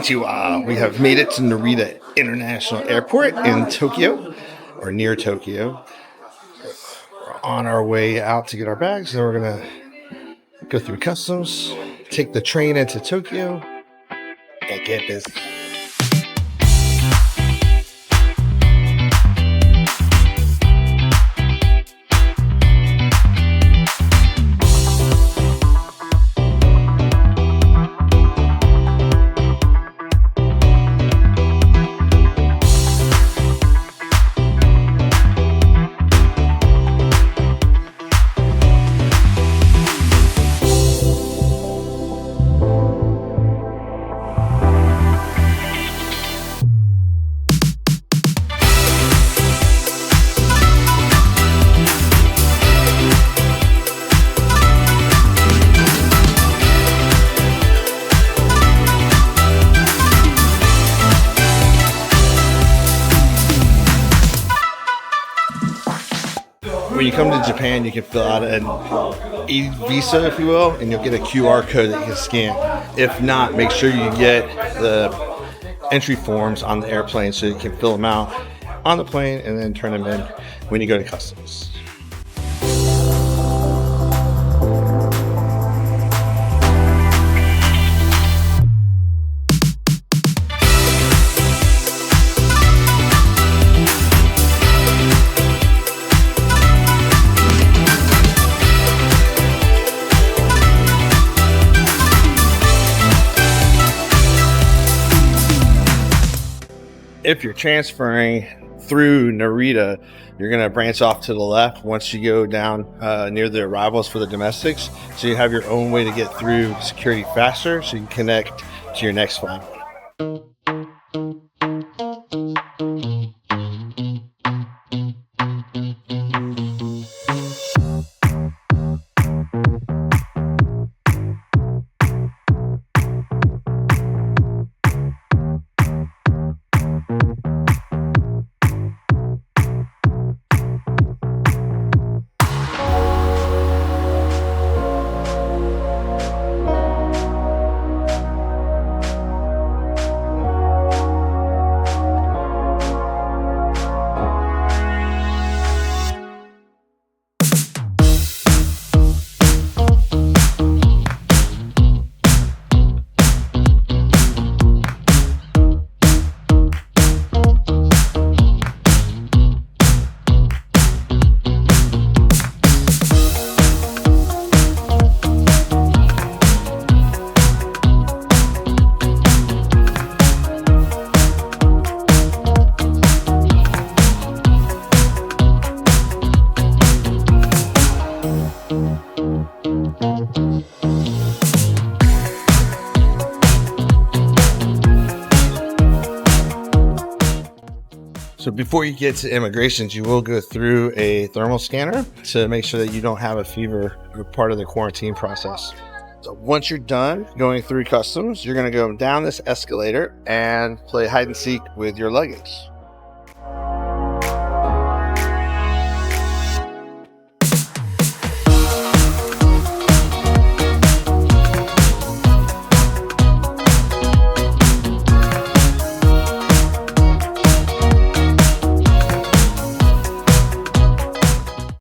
Konnichiwa. We have made it to Narita International Airport in Tokyo, or near Tokyo. We're on our way out to get our bags, and we're going to go through customs, take the train into Tokyo, and get busy. When you come to Japan, you can fill out an e-visa, if you will, and you'll get a QR code that you can scan. If not, make sure you get the entry forms on the airplane so you can fill them out on the plane and then turn them in when you go to customs. If you're transferring through Narita, you're going to branch off to the left once you go down near the arrivals for the domestics. So you have your own way to get through security faster so you can connect to your next flight. So before you get to immigrations, you will go through a thermal scanner to make sure that you don't have a fever or part of the quarantine process. So once you're done going through customs, you're going to go down this escalator and play hide and seek with your luggage.